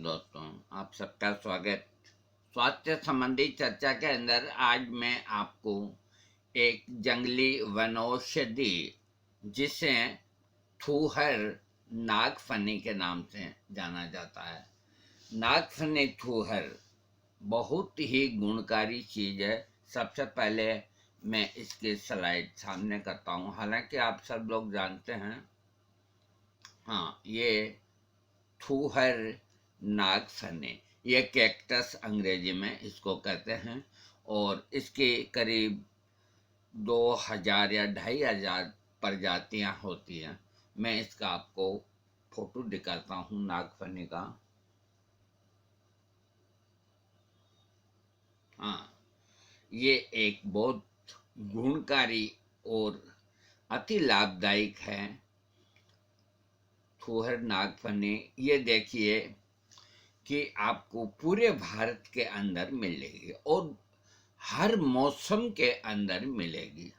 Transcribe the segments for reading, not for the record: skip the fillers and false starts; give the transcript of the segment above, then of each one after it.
दोस्तों, आप सबका स्वागत। स्वास्थ्य संबंधी चर्चा के अंदर आज मैं आपको एक जंगली वनौषधि जिसे थूहर नागफनी के नाम से जाना जाता है। नागफनी थूहर बहुत ही गुणकारी चीज़ है। सबसे पहले मैं इसकी स्लाइड सामने करता हूँ। हालांकि आप सब लोग जानते हैं, हाँ, ये थूहर नागफनी, ये कैक्टस अंग्रेजी में इसको कहते हैं और इसकी करीब 2000 या 2500 प्रजातियां होती हैं। मैं इसका आपको फोटो दिखाता हूँ नागफनी का। हाँ, ये एक बहुत गुणकारी और अति लाभदायक है थूहर नागफनी। ये देखिए कि आपको पूरे भारत के अंदर मिलेगी और हर मौसम के अंदर मिलेगी।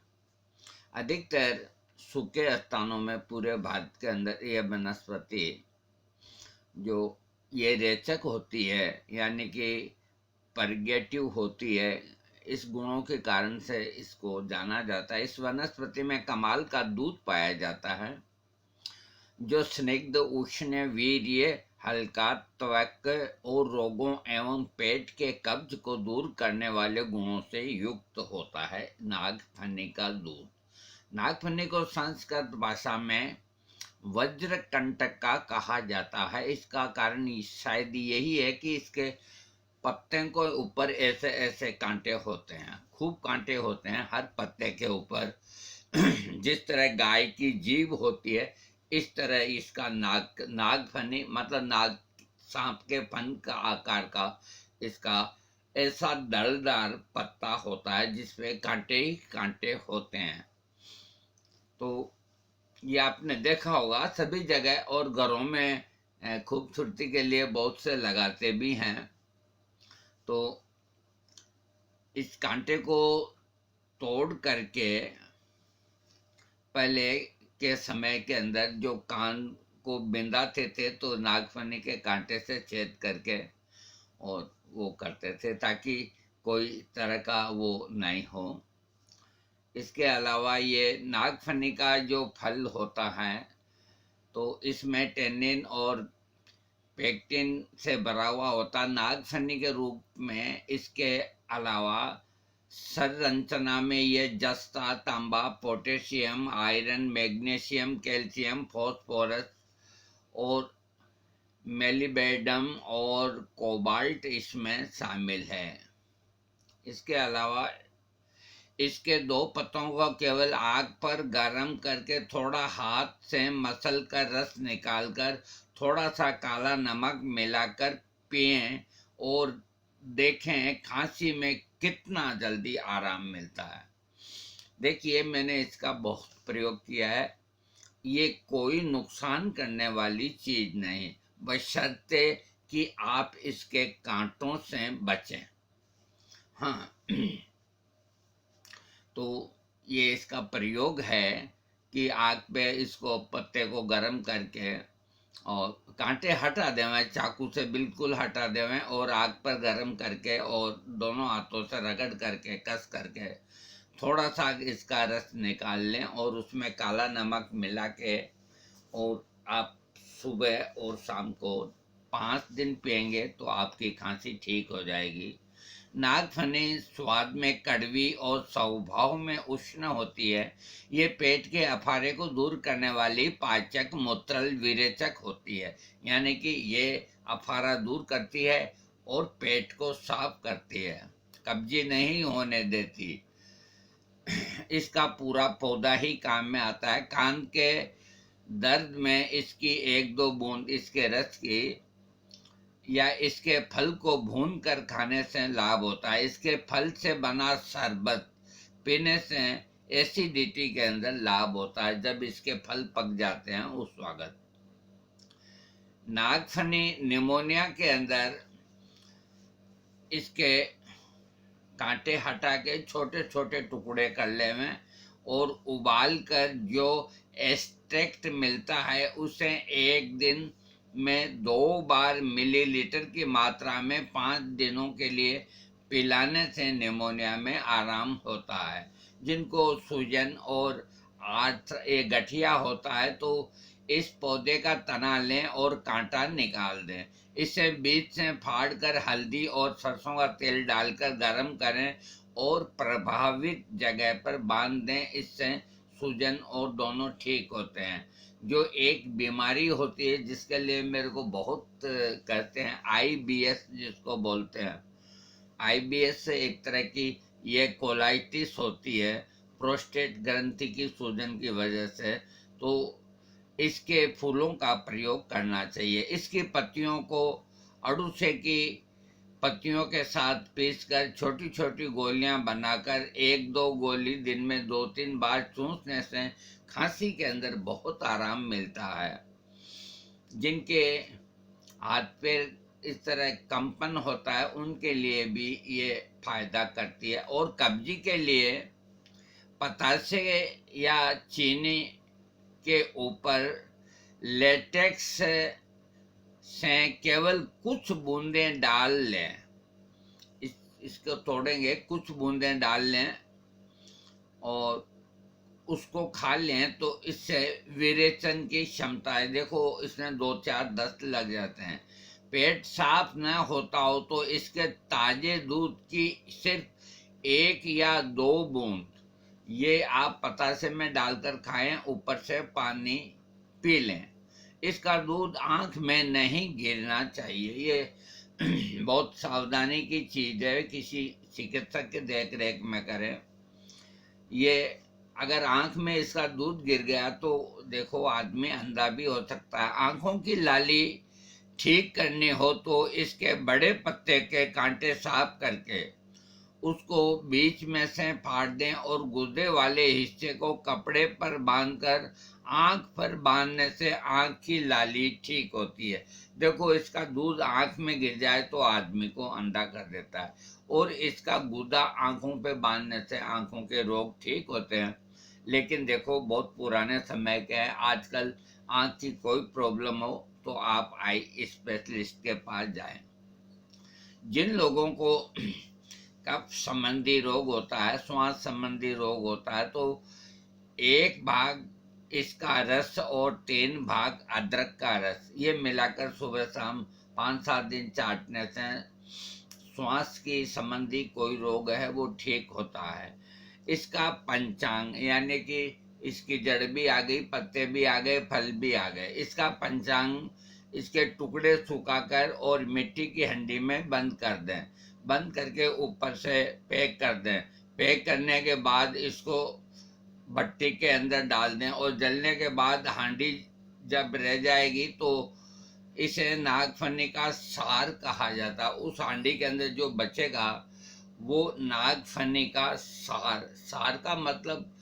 अधिकतर सूखे स्थानों में पूरे भारत के अंदर यह वनस्पति जो ये रेचक होती है, यानी कि परगेटिव होती है, इस गुणों के कारण से इसको जाना जाता है। इस वनस्पति में कमाल का दूध पाया जाता है जो स्निग्ध, उष्ण, वीर्य, हल्का, त्वक और रोगों एवं पेट के कब्ज को दूर करने वाले गुणों से युक्त होता है। नागफनी का दूध, नागफनी को संस्कृत भाषा में वज्रकंटका कहा जाता है। इसका कारण शायद यही है कि इसके पत्ते को ऊपर ऐसे ऐसे कांटे होते हैं, खूब कांटे होते हैं हर पत्ते के ऊपर। जिस तरह गाय की जीभ होती है, इस तरह इसका नागफनी मतलब नाग सांप के फन का आकार का इसका ऐसा डलदार पत्ता होता है जिसपे कांटे ही कांटे होते हैं। तो ये आपने देखा होगा सभी जगह और घरों में खूबसूरती के लिए बहुत से लगाते भी हैं। तो इस कांटे को तोड़ करके पहले के समय के अंदर जो कान को बिंदाते थे तो नागफनी के कांटे से छेद करके और वो करते थे ताकि कोई तरह का वो नहीं हो। इसके अलावा ये नागफनी का जो फल होता है तो इसमें टेनिन और पेक्टिन से भरा हुआ होता। नागफनी के रूप में इसके अलावा संरचना में ये जस्ता, तांबा, potassium, iron, magnesium, calcium, phosphorus और मेलिबेडम और कोबाल्ट इसमें शामिल है। इसके अलावा इसके दो पत्तों को केवल आग पर गर्म करके थोड़ा हाथ से मसल कर रस निकालकर थोड़ा सा काला नमक मिलाकर पिएं और देखें खांसी में कितना जल्दी आराम मिलता है। देखिए, मैंने इसका बहुत प्रयोग किया है। ये कोई नुकसान करने वाली चीज नहीं, बशर्ते कि आप इसके कांटों से बचें। हाँ, तो ये इसका प्रयोग है कि आग पे इसको पत्ते को गर्म करके और कांटे हटा देवें, चाकू से बिल्कुल हटा देवें और आग पर गर्म करके और दोनों हाथों से रगड़ करके कस करके थोड़ा सा इसका रस निकाल लें और उसमें काला नमक मिला के और आप सुबह और शाम को 5 दिन पिएंगे तो आपकी खांसी ठीक हो जाएगी। नागफनी स्वाद में कड़वी और स्वभाव में उष्ण होती है। ये पेट के अफारे को दूर करने वाली पाचक मूत्रल विरेचक होती है, यानी कि ये अफारा दूर करती है और पेट को साफ करती है, कब्जी नहीं होने देती। इसका पूरा पौधा ही काम में आता है। कान के दर्द में इसकी 1-2 बूंद इसके रस की या इसके फल को भून कर खाने से लाभ होता है। इसके फल से बना शरबत पीने से एसिडिटी के अंदर लाभ होता है जब इसके फल पक जाते हैं उस वक्त। नागफनी निमोनिया के अंदर इसके कांटे हटा के छोटे छोटे टुकड़े कर लेवें और उबाल कर जो एक्सट्रैक्ट मिलता है उसे 1 दिन में 2 बार मिलीलीटर की मात्रा में 5 दिनों के लिए पिलाने से निमोनिया में आराम होता है। जिनको सूजन और गठिया होता है तो इस पौधे का तना लें और कांटा निकाल दें। इसे बीज से फाड़कर हल्दी और सरसों का तेल डालकर गर्म करें और प्रभावित जगह पर बांध दें। इससे सूजन और दोनों ठीक होते हैं। जो एक बीमारी होती है जिसके लिए मेरे को बहुत कहते हैं, IBS जिसको बोलते हैं, IBS से एक तरह की ये कोलाइटिस होती है, प्रोस्टेट ग्रंथि की सूजन की वजह से। तो इसके फूलों का प्रयोग करना चाहिए। इसकी पत्तियों को अड़ूसे की पत्तियों के साथ पीसकर छोटी छोटी गोलियां बनाकर 1-2 गोली दिन में 2-3 बार चूसने से खांसी के अंदर बहुत आराम मिलता है। जिनके हाथ पैर इस तरह कंपन होता है उनके लिए भी ये फायदा करती है। और कब्जी के लिए पतासे या चीनी के ऊपर लेटेक्स से केवल कुछ बूंदें डाल लें। इसको तोड़ेंगे, कुछ बूंदें डाल लें और उसको खा लें तो इससे विरेचन की क्षमता है। देखो इसमें 2-4 दस्त लग जाते हैं। पेट साफ न होता हो तो इसके ताजे दूध की सिर्फ 1 या 2 बूंद ये आप पतासे में डालकर खाएं, ऊपर से पानी पी लें। इसका दूध आंख में नहीं गिरना चाहिए। ये बहुत सावधानी की चीज है, किसी चिकित्सक के देख रेख में करें। ये अगर आंख में इसका दूध गिर गया तो देखो आदमी अंधा भी हो सकता है। आंखों की लाली ठीक करनी हो तो इसके बड़े पत्ते के कांटे साफ करके उसको बीच में से फाड़ दें और गुर्दे वाले हिस्से को कपड़े पर बांधकर आंख पर बांधने से आंख की लाली ठीक होती है। देखो इसका दूध आंख में गिर जाए तो आदमी को अंधा कर देता है और इसका गुदा आंखों पे बांधने से आंखों के रोग ठीक होते हैं। लेकिन देखो बहुत पुराने समय के है, आजकल आंख की कोई प्रॉब्लम हो तो आप आई स्पेशलिस्ट के पास जाएं। जिन लोगों को कफ संबंधी रोग होता है, श्वास संबंधी रोग होता है, तो 1 भाग इसका रस और 3 भाग अदरक का रस ये मिलाकर सुबह शाम 5-7 दिन चाटने से श्वास की संबंधी कोई रोग है वो ठीक होता है। इसका पंचांग यानी कि इसकी जड़ भी आ गई, पत्ते भी आ गए, फल भी आ गए। इसका पंचांग इसके टुकड़े सुखाकर और मिट्टी की हंडी में बंद कर दें। बंद करके ऊपर से पैक कर दें। पैक करने के बाद इसको भट्टी के अंदर डाल दें और जलने के बाद हांडी जब रह जाएगी तो इसे नागफनी का सार कहा जाता है। उस हांडी के अंदर जो बचेगा वो नागफनी का सार। सार का मतलब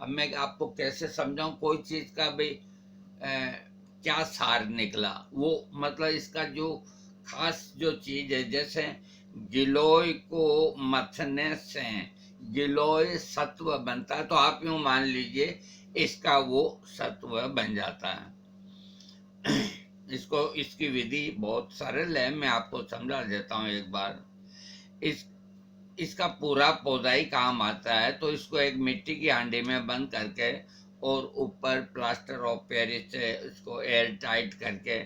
अब मैं आपको कैसे समझाऊं, कोई चीज का भी क्या सार निकला, वो मतलब इसका जो खास जो चीज है, जैसे गिलोय को मथने से गिलोय सत्व बनता है तो आप यूं मान लीजिए इसका वो सत्व बन जाता है। इसको इसकी विधि बहुत सरल है, मैं आपको समझा देता हूँ एक बार। इसका पूरा पौधा ही काम आता है। तो इसको एक मिट्टी की हांडी में बंद करके और ऊपर प्लास्टर ऑफ पेरिस से इसको एयर टाइट करके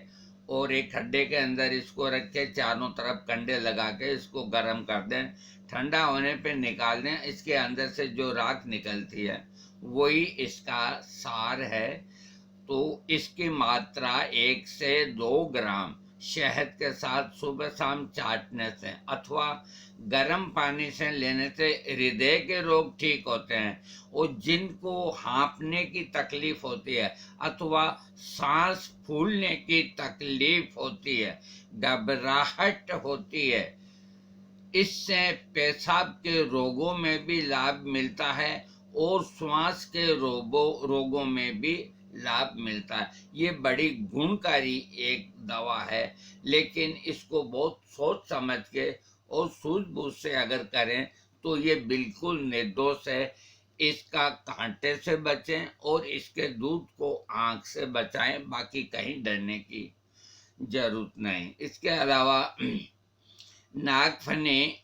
और एक खड्डे के अंदर इसको रख के चारों तरफ कंडे लगा के इसको गर्म कर दें। ठंडा होने पे निकाल दें। इसके अंदर से जो राख निकलती है वही इसका सार है। तो इसकी मात्रा 1 से 2 ग्राम शहद के साथ सुबह शाम चाटने से अथवा गर्म पानी से लेने से हृदय के रोग ठीक होते हैं। और जिनको हाँफने की तकलीफ होती है अथवा सांस फूलने की तकलीफ होती है, घबराहट होती है, इससे पेशाब के रोगों में भी लाभ मिलता है और श्वास के रोगों में भी लाभ मिलता है। ये बड़ी गुणकारी एक दवा है, लेकिन इसको बहुत सोच समझ के और सूझबूझ से अगर करें तो ये बिल्कुल निर्दोष है। इसका कांटे से बचें और इसके दूध को आंख से बचाएं, बाकी कहीं डरने की जरूरत नहीं। इसके अलावा नागफनी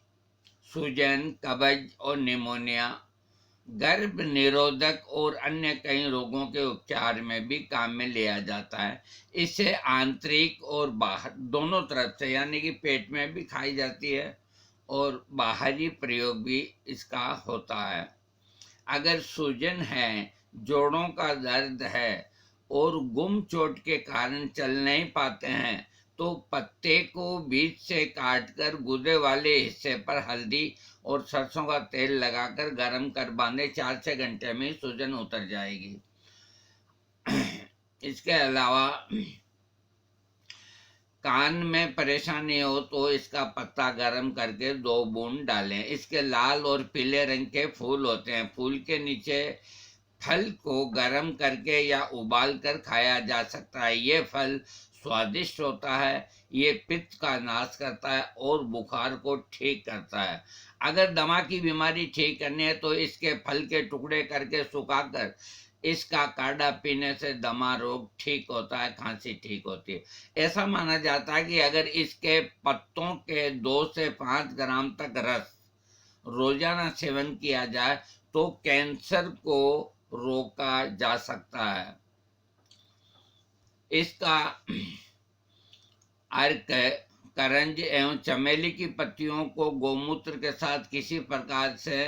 सूजन, कब्ज और निमोनिया, गर्भ निरोधक और अन्य कई रोगों के उपचार में भी काम में लिया जाता है। इसे आंतरिक और बाहर दोनों तरफ से, यानी कि पेट में भी खाई जाती है और बाहरी प्रयोग भी इसका होता है। अगर सूजन है, जोड़ों का दर्द है और गुम चोट के कारण चल नहीं पाते हैं, तो पत्ते को बीच से काटकर गुदे वाले हिस्से पर हल्दी और सरसों का तेल लगाकर गर्म कर बांधे, 4 से घंटे में सूजन उतर जाएगी। इसके अलावा कान में परेशानी हो तो इसका पत्ता गर्म करके 2 बूंद डालें। इसके लाल और पीले रंग के फूल होते हैं। फूल के नीचे फल को गर्म करके या उबाल कर खाया जा सकता है। ये फल स्वादिष्ट होता है। ये पित्त का नाश करता है और बुखार को ठीक करता है। अगर दमा की बीमारी ठीक करनी है तो इसके फल के टुकड़े करके सुखाकर इसका काढ़ा पीने से दमा रोग ठीक होता है, खांसी ठीक होती है। ऐसा माना जाता है कि अगर इसके पत्तों के 2 से 5 ग्राम तक रस रोजाना सेवन किया जाए तो कैंसर को रोका जा सकता है। इसका अर्क, करंज एवं चमेली की पत्तियों को गोमूत्र के साथ किसी प्रकार से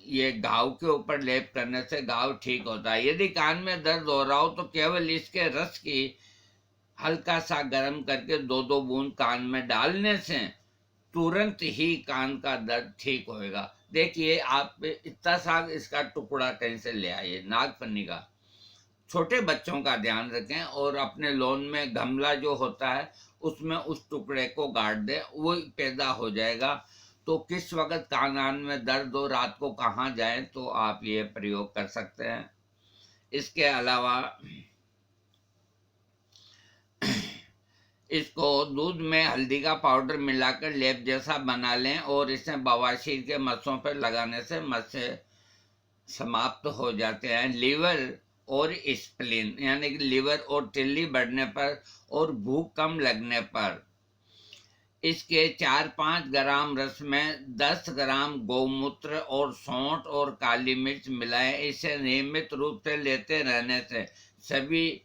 ये घाव के ऊपर लेप करने से घाव ठीक होता है। यदि कान में दर्द हो रहा हो तो केवल इसके रस की हल्का सा गर्म करके 2-2 बूंद कान में डालने से तुरंत ही कान का दर्द ठीक होएगा। देखिए, आप इतना सा इसका टुकड़ा कहीं से ले आइए, नागफनी का। छोटे बच्चों का ध्यान रखें और अपने लॉन में गमला जो होता है उसमें उस टुकड़े को गाड़ दें, वो पैदा हो जाएगा। तो किस वक्त कान में दर्द हो, रात को कहाँ जाएं, तो आप ये प्रयोग कर सकते हैं। इसके अलावा इसको दूध में हल्दी का पाउडर मिलाकर लेप जैसा बना लें और इसे बवासीर के मस्सों पर लगाने से मस्से समाप्त हो जाते हैं। लीवर और स्प्लीन, यानी कि लीवर और तिल्ली बढ़ने पर और भूख कम लगने पर इसके 4-5 ग्राम रस में 10 ग्राम गौमूत्र और सौंठ और काली मिर्च मिलाएं। इसे नियमित रूप से लेते रहने से सभी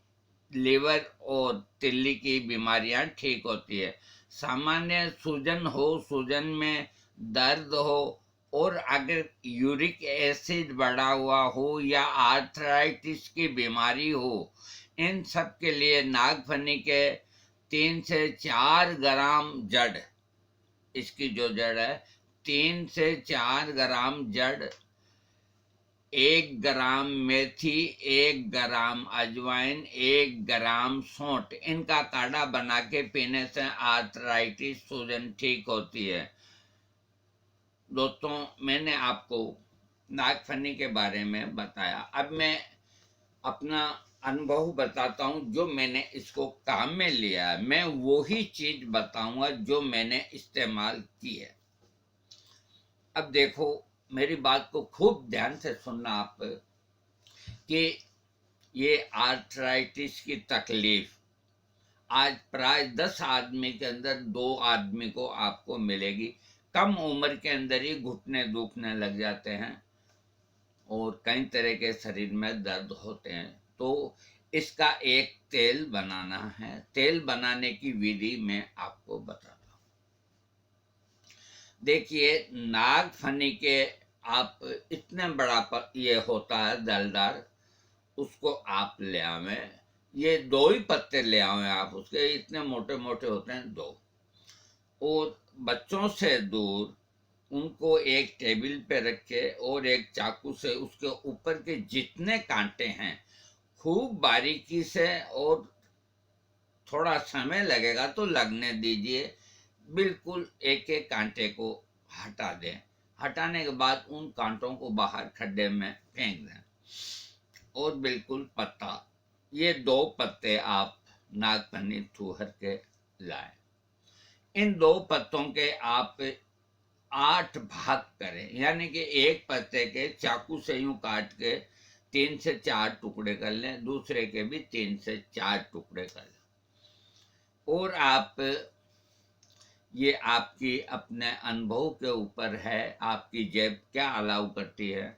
लीवर और तिल्ली की बीमारियां ठीक होती है। सामान्य सूजन हो, सूजन में दर्द हो और अगर यूरिक एसिड बढ़ा हुआ हो या आर्थराइटिस की बीमारी हो, इन सब के लिए नागफनी के 3 से 4 ग्राम जड़, इसकी जो जड़ है 3 से 4 ग्राम जड़, 1 ग्राम मेथी, 1 ग्राम अजवाइन, 1 ग्राम सौंठ, इनका काढ़ा बना के पीने से आर्थराइटिस, सूजन ठीक होती है। दोस्तों, मैंने आपको नागफनी के बारे में बताया। अब मैं अपना अनुभव बताता हूँ, जो मैंने इसको काम में लिया है। मैं वही चीज बताऊंगा जो मैंने इस्तेमाल की है। अब देखो, मेरी बात को खूब ध्यान से सुनना आप, कि ये आर्थराइटिस की तकलीफ आज प्राय 10 आदमी के अंदर 2 आदमी को आपको मिलेगी। कम उम्र के अंदर ही घुटने दुखने लग जाते हैं और कई तरह के शरीर में दर्द होते हैं। तो इसका एक तेल बनाना है। तेल बनाने की विधि मैं आपको बताता हूँ। देखिए, नागफनी के आप इतने बड़ा ये होता है दलदार, उसको आप ले आवें। ये 2 ही पत्ते ले आवें आप, उसके इतने मोटे मोटे होते हैं 2। और बच्चों से दूर उनको एक टेबल पे रखे और एक चाकू से उसके ऊपर के जितने कांटे हैं खूब बारीकी से, और थोड़ा समय लगेगा तो लगने दीजिए, बिल्कुल एक एक कांटे को हटा दें। हटाने के बाद उन कांटों को बाहर खड्डे में फेंक दें और बिल्कुल पत्ता, ये 2 पत्ते आप नागफनी थूहर के लाएं। इन 2 पत्तों के आप 8 भाग करें, यानी कि एक पत्ते के चाकू से यूं काट के 3 से 4 टुकड़े कर लें, दूसरे के भी 3 से 4 टुकड़े कर लें। और आप ये आपकी अपने अनुभव के ऊपर है, आपकी जेब क्या अलाउ करती है।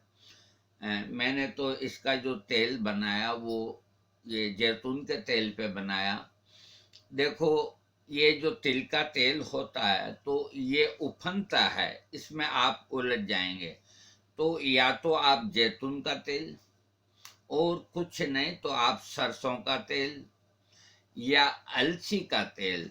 मैंने तो इसका जो तेल बनाया वो ये जैतून के तेल पे बनाया। देखो, ये जो तिल का तेल होता है तो ये उफनता है, इसमें आप उलझ जाएंगे। तो या तो आप जैतून का तेल, और कुछ नहीं तो आप सरसों का तेल या अलसी का तेल,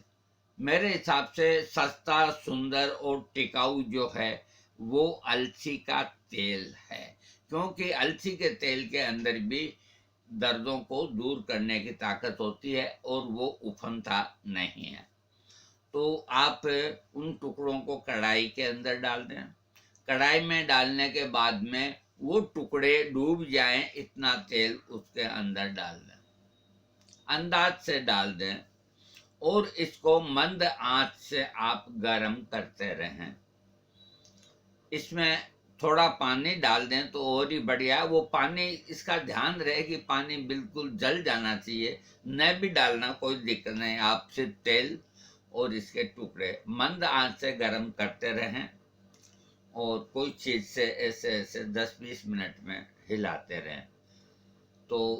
मेरे हिसाब से सस्ता, सुंदर और टिकाऊ जो है वो अलसी का तेल है, क्योंकि अलसी के तेल के अंदर भी दर्दों को दूर करने की ताकत होती है और वो उफनता नहीं है। तो आप उन टुकड़ों को कढ़ाई के अंदर डाल दें। कढ़ाई में डालने के बाद में वो टुकड़े डूब जाएं इतना तेल उसके अंदर डाल दें, अंदाज से डाल दें, और इसको मंद आंच से आप गर्म करते रहें। इसमें थोड़ा पानी डाल दें तो और ही बढ़िया। वो पानी, इसका ध्यान रहे कि पानी बिल्कुल जल जाना चाहिए, न भी डालना कोई दिक्कत नहीं। आप सिर्फ तेल और इसके टुकड़े मंद आंच से गर्म करते रहें, और कोई चीज़ से ऐसे ऐसे 10-20 मिनट में हिलाते रहें। तो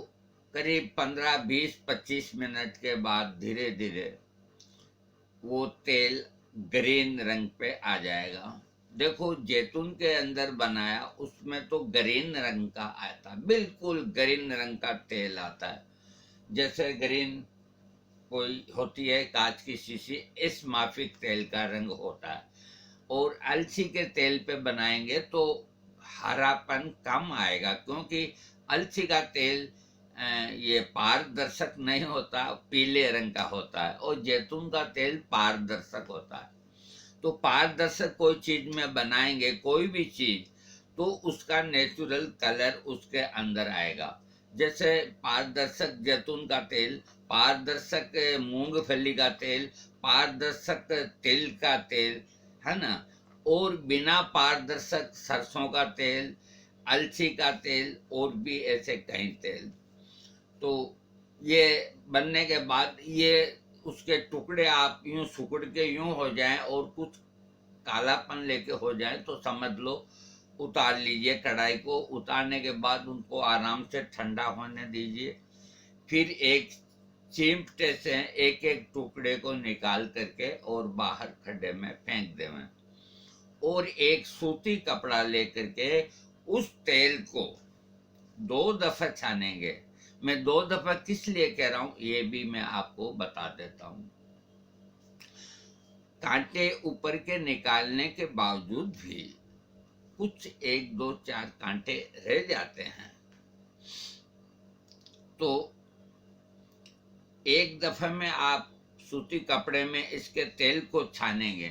करीब 15-20-25 मिनट के बाद धीरे धीरे वो तेल ग्रीन रंग पे आ जाएगा। देखो, जैतून के अंदर बनाया उसमें तो ग्रीन रंग का आता है, बिल्कुल ग्रीन रंग का तेल आता है, जैसे ग्रीन कोई होती है कांच की शीशी, इस माफिक तेल का रंग होता है। और अलसी के तेल पे बनाएंगे तो हरापन कम आएगा, क्योंकि अलसी का तेल ये पारदर्शक नहीं होता, पीले रंग का होता है, और जैतून का तेल पारदर्शक होता है। तो पारदर्शक कोई चीज में बनाएंगे, कोई भी चीज, तो उसका नेचुरल कलर उसके अंदर आएगा। जैसे पारदर्शक जैतून का तेल, पारदर्शक मूंगफली का तेल, पारदर्शक तिल का तेल, है ना, और बिना पारदर्शक सरसों का तेल, अलसी का तेल, और भी ऐसे कई तेल। तो ये बनने के बाद ये उसके टुकड़े आप यूं सिकुड़ के यूं हो जाएं और कुछ कालापन लेके हो जाए तो समझ लो उतार लीजिए। कढ़ाई को उतारने के बाद उनको आराम से ठंडा होने दीजिए। फिर एक चिमटे से एक एक टुकड़े को निकाल करके और बाहर खड्डे में फेंक देवें, और एक सूती कपड़ा लेकर के उस तेल को 2 दफा छानेंगे। मैं 2 दफा किस लिए कह रहा हूं ये भी मैं आपको बता देता हूं। कांटे ऊपर के निकालने के बावजूद भी कुछ 1-2-4 कांटे रह जाते हैं, तो एक दफे में आप सूती कपड़े में इसके तेल को छानेंगे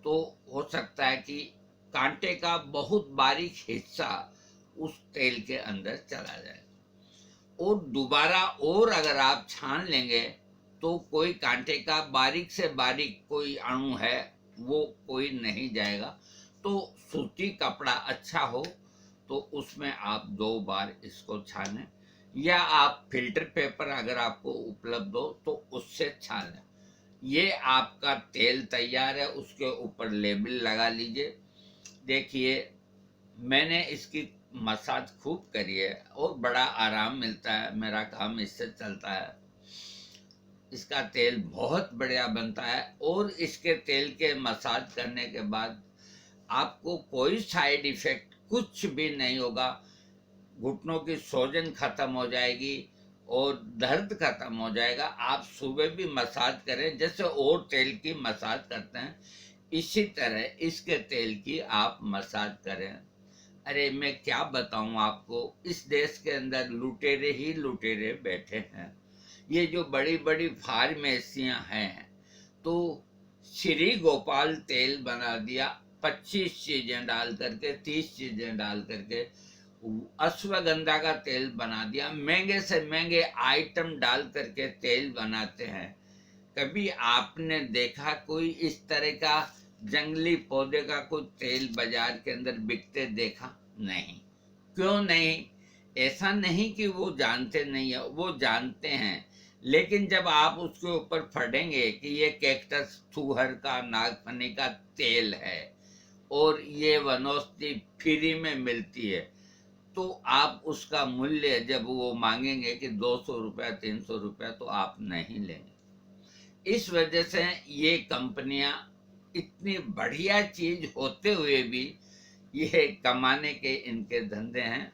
तो हो सकता है कि कांटे का बहुत बारीक हिस्सा उस तेल के अंदर चला जाए, और दोबारा और अगर आप छान लेंगे तो कोई कांटे का बारीक से बारीक कोई अणु है वो कोई नहीं जाएगा। तो सूती कपड़ा अच्छा हो तो उसमें आप 2 बार इसको छानें, या आप फिल्टर पेपर अगर आपको उपलब्ध हो तो उससे छानें। ये आपका तेल तैयार है, उसके ऊपर लेबल लगा लीजिए। देखिए, मैंने इसकी मसाज खूब करी है और बड़ा आराम मिलता है, मेरा काम इससे चलता है। इसका तेल बहुत बढ़िया बनता है, और इसके तेल के मसाज करने के बाद आपको कोई साइड इफेक्ट कुछ भी नहीं होगा। घुटनों की सूजन खत्म हो जाएगी और दर्द खत्म हो जाएगा। आप सुबह भी मसाज करें जैसे और तेल की मसाज करते हैं, इसी तरह इसके तेल की आप मसाज करें। अरे मैं क्या बताऊं आपको, इस देश के अंदर लुटेरे ही लुटेरे बैठे हैं। ये जो बड़ी बड़ी फार्मेसियां हैं, तो श्री गोपाल तेल बना दिया, 25 चीजें डाल करके, 30 चीजें डाल करके। अश्वगंधा का तेल बना दिया, महंगे से महंगे आइटम डाल करके तेल बनाते हैं। कभी आपने देखा कोई इस तरह का जंगली पौधे का कोई तेल बाजार के अंदर बिकते देखा? नहीं। क्यों नहीं? ऐसा नहीं कि वो जानते नहीं है, वो जानते हैं, लेकिन जब आप उसके ऊपर पढ़ेंगे कि ये कैक्टस थूहर का नागफनी का तेल है और ये वनौषधि फ्री में मिलती है, तो आप उसका मूल्य जब वो मांगेंगे कि 200 रुपया 300 रुपया, तो आप नहीं लेंगे। इस वजह से ये कंपनियां इतनी बढ़िया चीज होते हुए भी ये कमाने के इनके धंधे हैं,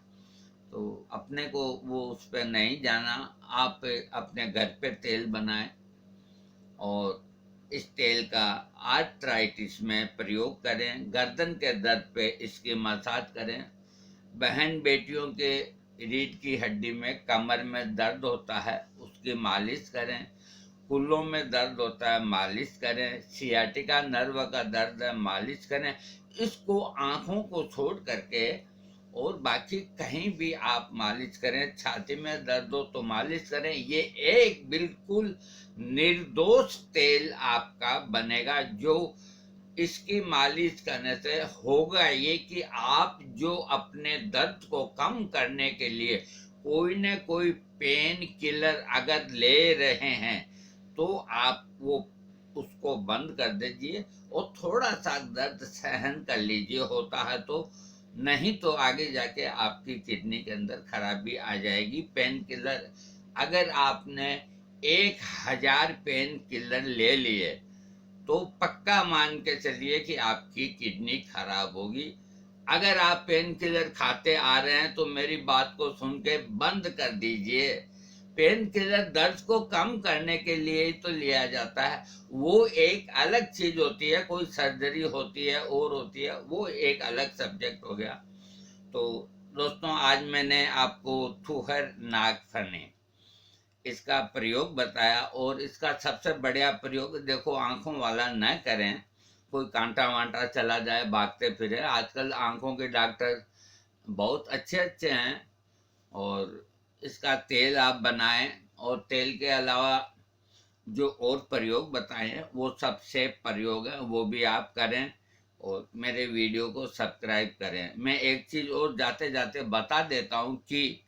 तो अपने को वो उस पर नहीं जाना। आप अपने घर पे तेल बनाएं और इस तेल का आर्थराइटिस में प्रयोग करें। गर्दन के दर्द पे इसकी मसाज करें। बहन बेटियों के रीढ़ की हड्डी में, कमर में दर्द होता है, उसकी मालिश करें। कूल्हों में दर्द होता है, मालिश करें। सियाटिका नर्व का दर्द है, मालिश करें। इसको आंखों को छोड़ करके और बाकी कहीं भी आप मालिश करें। छाती में दर्द हो तो मालिश करें। ये एक बिल्कुल निर्दोष तेल आपका बनेगा, जो इसकी मालिश करने से होगा ये कि आप जो अपने दर्द को कम करने के लिए कोई न कोई पेन किलर अगर ले रहे हैं, तो आप वो उसको बंद कर दीजिए और थोड़ा सा दर्द सहन कर लीजिए, होता है तो। नहीं तो आगे जाके आपकी किडनी के अंदर खराबी आ जाएगी। पेन किलर अगर आपने 1000 पेन किलर ले लिए, तो पक्का मान के चलिए कि आपकी किडनी खराब होगी। अगर आप पेन किलर खाते आ रहे हैं तो मेरी बात को सुन के बंद कर दीजिए। पेन किलर दर्द को कम करने के लिए ही तो लिया जाता है, वो एक अलग चीज होती है। कोई सर्जरी होती है और होती है, वो एक अलग सब्जेक्ट हो गया। तो दोस्तों, आज मैंने आपको थूहर नागफनी इसका प्रयोग बताया, और इसका सबसे बढ़िया प्रयोग देखो, आंखों वाला न करें। कोई कांटा वांटा चला जाए भागते फिरे, आजकल आंखों के डॉक्टर बहुत अच्छे अच्छे हैं। और इसका तेल आप बनाएं, और तेल के अलावा जो और प्रयोग बताए हैं वो सबसे प्रयोग है, वो भी आप करें और मेरे वीडियो को सब्सक्राइब करें। मैं एक चीज़ और जाते जाते बता देता हूँ कि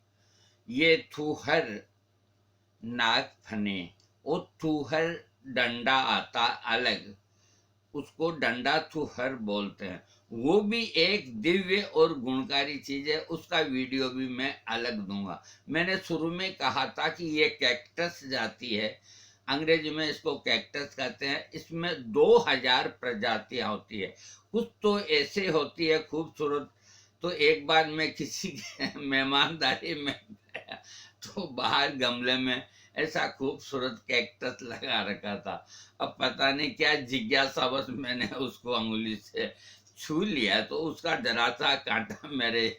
ये थूहर नागफनी और थूहर डंडा आता अलग, उसको डंडा थूहर बोलते हैं। वो भी एक दिव्य और गुणकारी चीज है, उसका वीडियो भी मैं अलग दूंगा। मैंने शुरू में कहा था कि ये कैक्टस जाति है, अंग्रेजी में इसको कैक्टस कहते हैं। इसमें 2000 प्रजातियां होती है। कुछ तो ऐसे होती है खूबसूरत। तो एक बार मैं किसी के मेहमानदारी में गया, तो बाहर गमले में ऐसा खूबसूरत कैक्टस लगा रखा था। अब पता नहीं क्या जिज्ञासावश मैंने उसको अंगुली से छू लिया, तो उसका जरा सा कांटा मेरे,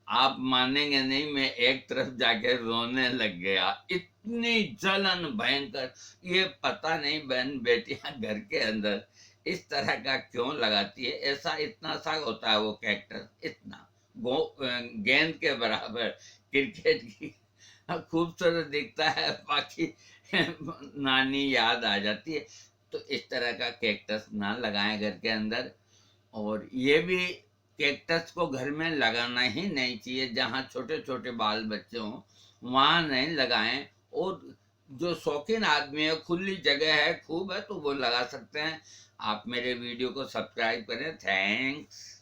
आप मानेंगे नहीं, मैं एक तरफ जाके रोने लग गया। इतनी जलन भयंकर। ये पता नहीं बहन बेटियां घर के अंदर इस तरह का क्यों लगाती है। ऐसा इतना सा होता है वो कैक्टस, इतना गेंद के बराबर, क्रिकेट की खूबसूरत दिखता है, बाकी नानी याद आ जाती है। तो इस तरह का कैक्टस ना लगाएं घर के अंदर। और ये भी, कैक्टस को घर में लगाना ही नहीं चाहिए। जहाँ छोटे छोटे बाल बच्चे हों वहाँ नहीं लगाएं। और जो शौकीन आदमी है, खुली जगह है, खूब है, तो वो लगा सकते हैं। आप मेरे वीडियो को सब्सक्राइब करें। थैंक्स।